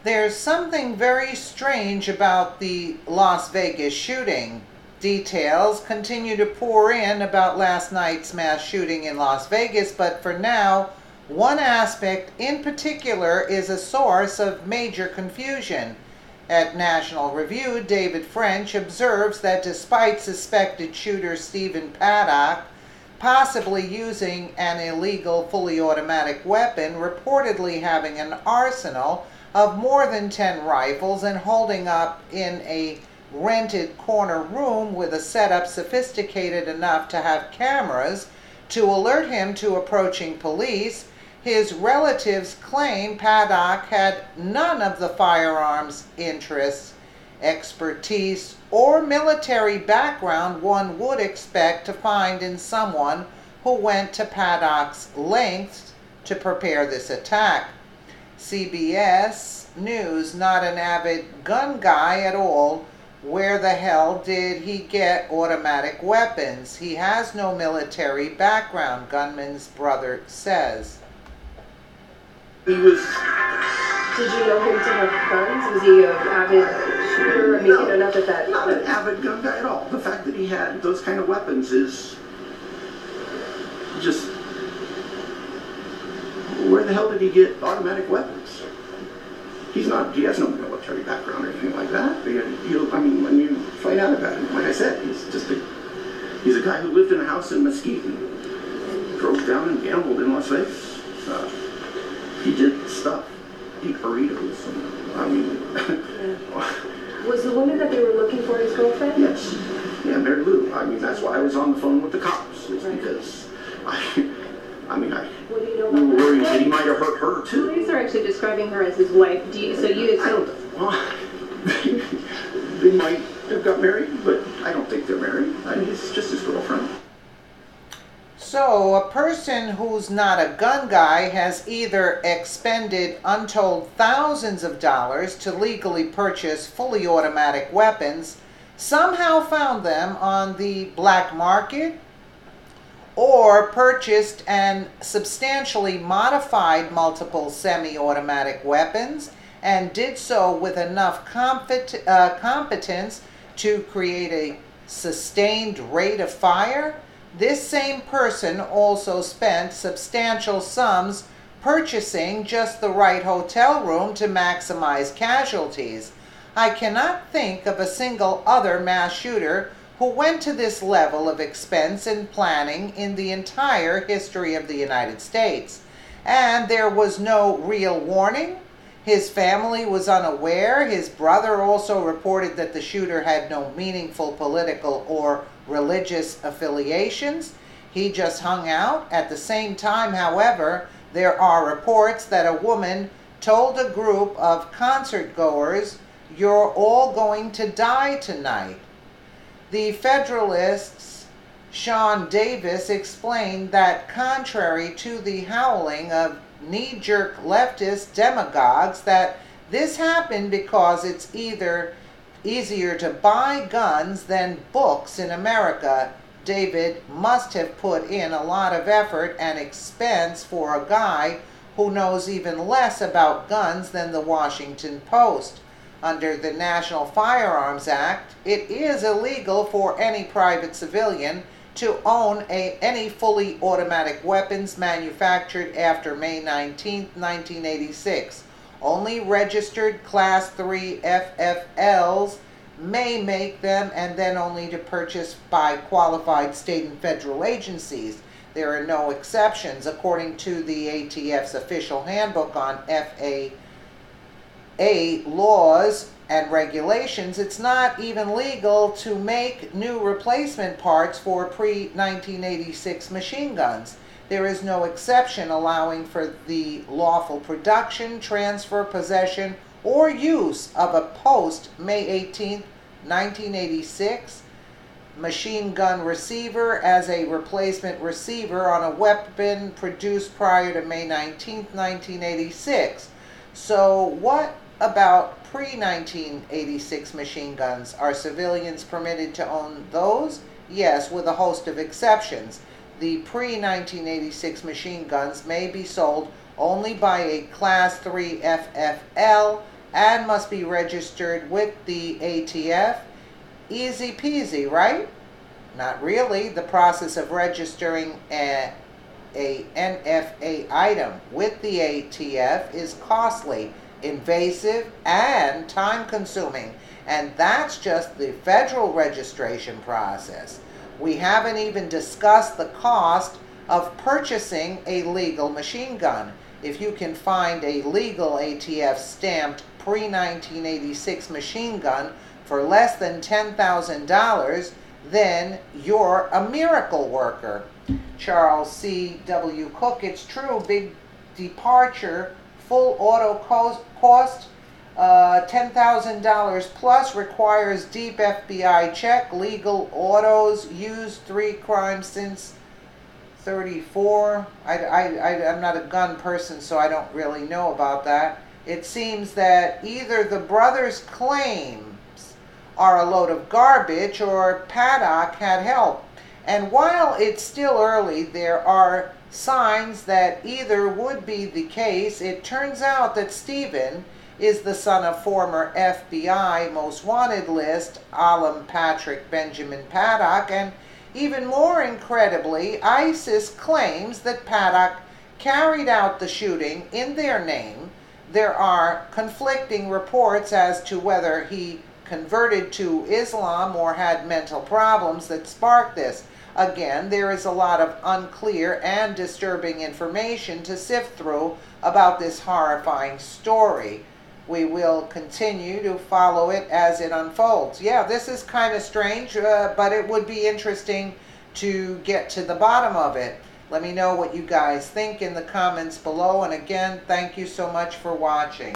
There's something very strange about the Las Vegas shooting. Details continue to pour in about last night's mass shooting in Las Vegas, but for now, one aspect in particular is a source of major confusion. At National Review, David French observes that despite suspected shooter Stephen Paddock possibly using an illegal fully automatic weapon, reportedly having an arsenal of more than 10 rifles and holding up in a rented corner room with a setup sophisticated enough to have cameras to alert him to approaching police, his relatives claim Paddock had none of the firearms interests, expertise, or military background one would expect to find in someone who went to Paddock's lengths to prepare this attack. CBS News, not an avid gun guy at all. Where the hell did he get automatic weapons? He has no military background, gunman's brother says. He was... Did you know him to have guns? Was he an avid shooter? I mean, No, not that... not an avid gun guy at all. The fact that he had those kind of weapons is just... Where the hell did he get automatic weapons? He has no military background or anything like that. I mean, when you find out about him, like I said, he's a guy who lived in a house in Mesquite and drove down and gambled in Las Vegas. He did stuff, eat burritos. I mean... Yeah. Was the woman that they were looking for his girlfriend? Yes. Yeah, Mary Lou. I mean, that's why I was on the phone with the cops. It's right. Because What do you know we about were that? worried that he might have hurt her too. Police are actually describing her as his wife. So you assume... They might have got married, but I don't think they're married. I mean, it's just his girlfriend. So, a person who's not a gun guy has either expended untold thousands of dollars to legally purchase fully automatic weapons, somehow found them on the black market, or purchased and substantially modified multiple semi-automatic weapons and did so with enough competence to create a sustained rate of fire. This same person also spent substantial sums purchasing just the right hotel room to maximize casualties. I cannot think of a single other mass shooter who went to this level of expense and planning in the entire history of the United States. And there was no real warning. His family was unaware. His brother also reported that the shooter had no meaningful political or religious affiliations. He just hung out. At the same time, however, there are reports that a woman told a group of concert goers, "You're all going to die tonight." The Federalist's Sean Davis explained that contrary to the howling of knee-jerk leftist demagogues, that this happened because it's either easier to buy guns than books in America. David must have put in a lot of effort and expense for a guy who knows even less about guns than the Washington Post. Under the National Firearms Act, it is illegal for any private civilian to own any fully automatic weapons manufactured after May 19, 1986. Only registered Class 3 FFLs may make them, and then only to purchase by qualified state and federal agencies. There are no exceptions. According to the ATF's official handbook on FAA laws and regulations, it's not even legal to make new replacement parts for pre-1986 machine guns. There is no exception allowing for the lawful production, transfer, possession, or use of a post-May 18, 1986 machine gun receiver as a replacement receiver on a weapon produced prior to May 19, 1986. So what about pre-1986 machine guns? Are civilians permitted to own those? Yes, with a host of exceptions. The pre-1986 machine guns may be sold only by a Class 3 FFL and must be registered with the ATF. Easy peasy, right? Not really. The process of registering a NFA item with the ATF is costly, invasive, and time-consuming. And that's just the federal registration process. We haven't even discussed the cost of purchasing a legal machine gun. If you can find a legal ATF stamped pre-1986 machine gun for less than $10,000, then you're a miracle worker. Charles C. W. Cook, it's true, big departure, full auto cost, $10,000 plus, requires deep FBI check, legal autos, used 3 crimes since 34. I'm not a gun person, so I don't really know about that. It seems that either the brothers' claims are a load of garbage or Paddock had help. And while it's still early, there are signs that either would be the case. It turns out that Stephen is the son of former FBI Most Wanted list Alan Patrick Benjamin Paddock, and even more incredibly, ISIS claims that Paddock carried out the shooting in their name. There are conflicting reports as to whether he converted to Islam or had mental problems that sparked this. Again, there is a lot of unclear and disturbing information to sift through about this horrifying story. We will continue to follow it as it unfolds. Yeah, this is kind of strange, but it would be interesting to get to the bottom of it. Let me know what you guys think in the comments below. And again, thank you so much for watching.